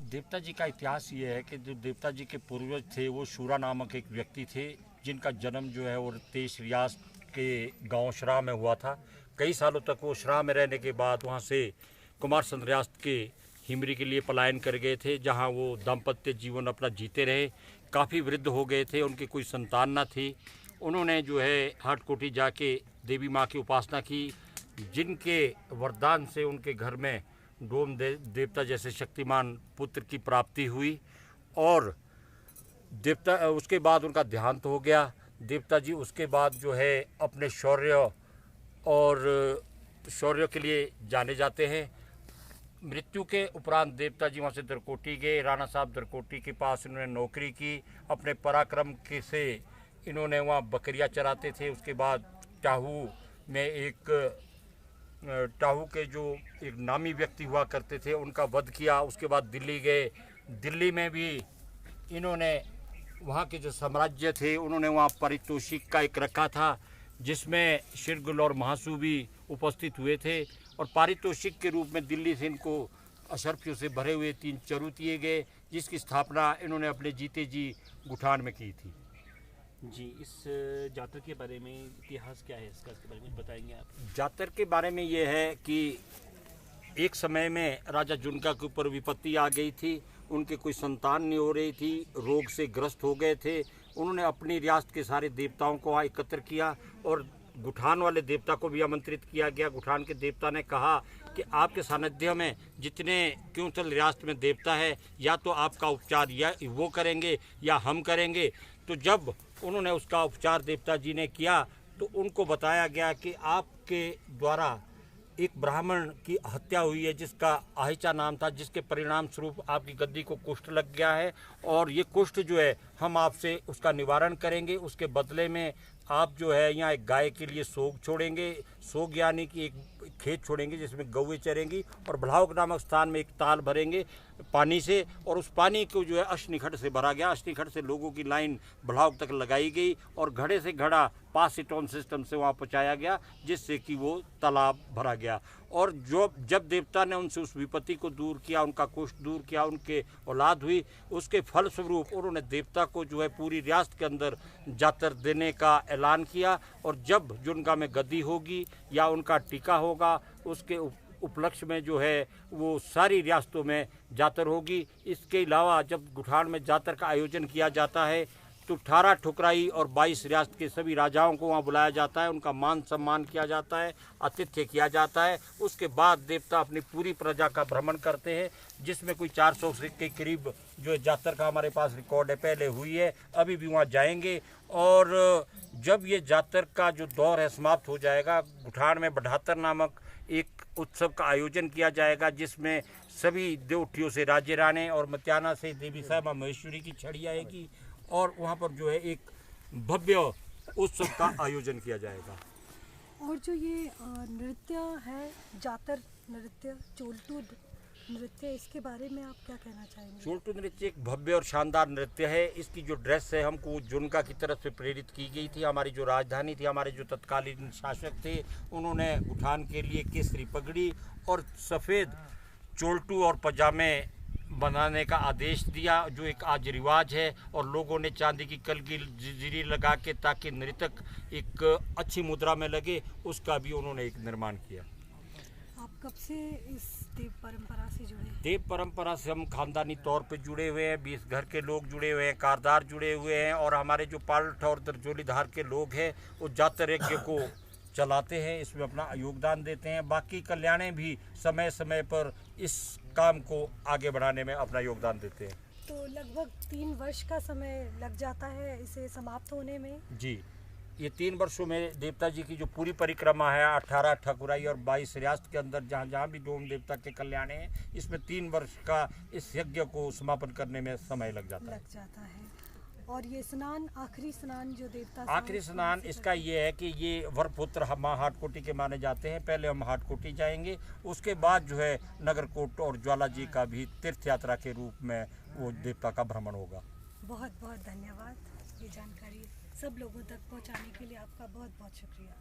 देवता जी का इतिहास ये है कि जो देवता जी के पूर्वज थे वो शूरा नामक एक व्यक्ति थे, जिनका जन्म जो है वो देश रियासत के गांव शराह में हुआ था। कई सालों तक वो शराह में रहने के बाद वहां से कुमार संत रियासत के हिमरी के लिए पलायन कर गए थे, जहां वो दाम्पत्य जीवन अपना जीते रहे। काफ़ी वृद्ध हो गए थे, उनकी कोई संतान न थी। उन्होंने जो है हाटकोटी जाके देवी माँ की उपासना की, जिनके वरदान से उनके घर में डोम देवता जैसे शक्तिमान पुत्र की प्राप्ति हुई। और देवता उसके बाद उनका देहांत हो गया। देवता जी उसके बाद जो है अपने शौर्य के लिए जाने जाते हैं। मृत्यु के उपरांत देवता जी वहाँ से दरकोटी गए। राणा साहब दरकोटी के पास इन्होंने नौकरी की। अपने पराक्रम के से इन्होंने वहाँ बकरियाँ चराते थे। उसके बाद टाहू के जो एक नामी व्यक्ति हुआ करते थे उनका वध किया। उसके बाद दिल्ली गए। दिल्ली में भी इन्होंने वहाँ के जो साम्राज्य थे उन्होंने वहाँ पारितोषिक का एक रखा था, जिसमें शिरगुल और महासू भी उपस्थित हुए थे। और पारितोषिक के रूप में दिल्ली से इनको अशर्फियों से भरे हुए 3 चरु दिए गए, जिसकी स्थापना इन्होंने अपने जीते जी गुठान में की थी। जी, इस जातर के बारे में इतिहास क्या है इसका, इसके बारे में बताएंगे आप? जातर के बारे में ये है कि एक समय में राजा जुनका के ऊपर विपत्ति आ गई थी। उनके कोई संतान नहीं हो रही थी, रोग से ग्रस्त हो गए थे। उन्होंने अपनी रियासत के सारे देवताओं को वहाँ एकत्र किया और गुठान वाले देवता को भी आमंत्रित किया गया। गुठान के देवता ने कहा कि आपके सानिध्य में जितने क्योंचल रियासत में देवता है, या तो आपका उपचार या वो करेंगे या हम करेंगे। तो जब उन्होंने उसका उपचार देवता जी ने किया तो उनको बताया गया कि आपके द्वारा एक ब्राह्मण की हत्या हुई है जिसका आहिचा नाम था, जिसके परिणाम स्वरूप आपकी गद्दी को कुष्ठ लग गया है। और ये कुष्ठ जो है हम आपसे उसका निवारण करेंगे। उसके बदले में आप जो है यहाँ एक गाय के लिए सोग छोड़ेंगे। सोग यानी कि एक खेत छोड़ेंगे जिसमें गौएं चरेंगी, और बढ़ावक नामक स्थान में एक ताल भरेंगे पानी से, और उस पानी को जो है अश्निखट से भरा गया। अश्निखट से लोगों की लाइन बढ़ावक तक लगाई गई और घड़े से घड़ा पास सिटोन सिस्टम से वहाँ पहुँचाया गया, जिससे कि वो तालाब भरा गया। और जब देवता ने उनसे उस विपत्ति को दूर किया, उनका कुष्ठ दूर किया, उनके औलाद हुई, उसके फलस्वरूप उन्होंने देवता को जो है पूरी रियासत के अंदर जातर देने का ऐलान किया। और जब जुनका में गद्दी होगी या उनका टीका होगा, उसके उपलक्ष्य में जो है वो सारी रियासतों में जातर होगी। इसके अलावा जब गुठान में जातर का आयोजन किया जाता है तो 18 ठुकराई और 22 रियासत के सभी राजाओं को वहाँ बुलाया जाता है। उनका मान सम्मान किया जाता है, आतिथ्य किया जाता है। उसके बाद देवता अपनी पूरी प्रजा का भ्रमण करते हैं, जिसमें कोई 400 के करीब जो जातर का हमारे पास रिकॉर्ड है, पहले हुई है, अभी भी वहाँ जाएंगे। और जब ये जातर का जो दौर है समाप्त हो जाएगा, गुठान में बढ़ातर नामक एक उत्सव का आयोजन किया जाएगा, जिसमें सभी देवठियों से राजे राणे और मत्याना से देवी साहिबा महेश्वरी की छड़ी आएगी, और वहाँ पर जो है एक भव्य उत्सव का आयोजन किया जाएगा। और जो ये नृत्य है, जातर नृत्य, चोलटू नृत्य, इसके बारे में आप क्या कहना चाहेंगे? चोलटू नृत्य एक भव्य और शानदार नृत्य है। इसकी जो ड्रेस है हमको जुनका की तरफ से प्रेरित की गई थी। हमारी जो राजधानी थी, हमारे जो तत्कालीन शासक थे, उन्होंने गुठान के लिए केसरी पगड़ी और सफ़ेद चोलटू और पजामे बनाने का आदेश दिया, जो एक आज रिवाज है। और लोगों ने चांदी की कल की जंजीरी लगा के, ताकि नृतक एक अच्छी मुद्रा में लगे, उसका भी उन्होंने एक निर्माण किया। आप कब से इस देव परंपरा से जुड़े? देव परंपरा से हम खानदानी तौर पे जुड़े हुए हैं। 20 घर के लोग जुड़े हुए हैं, कारदार जुड़े हुए हैं, और हमारे जो पाल्ठ और दरजोलीधार के लोग हैं वो जातर यज्ञ को चलाते हैं, इसमें अपना योगदान देते हैं। बाकी कल्याणे भी समय समय पर इस काम को आगे बढ़ाने में अपना योगदान देते हैं। तो लगभग 3 वर्ष का समय लग जाता है इसे समाप्त होने में? जी, ये 3 वर्षों में देवता जी की जो पूरी परिक्रमा है, 18 ठकुराई और 22 रियासत के अंदर जहाँ जहाँ भी डोम देवता के कल्याण हैं, इसमें 3 वर्ष का इस यज्ञ को समापन करने में समय लग जाता है। और ये स्नान, आखिरी स्नान जो देवता, आखिरी स्नान इसका ये है कि ये वरपुत्र माँ हाटकोटी के माने जाते हैं। पहले हम हाटकोटी जाएंगे, उसके बाद जो है नगरकोट और ज्वाला जी का भी तीर्थ यात्रा के रूप में वो देवता का भ्रमण होगा। बहुत बहुत धन्यवाद। ये जानकारी सब लोगों तक पहुंचाने के लिए आपका बहुत बहुत शुक्रिया।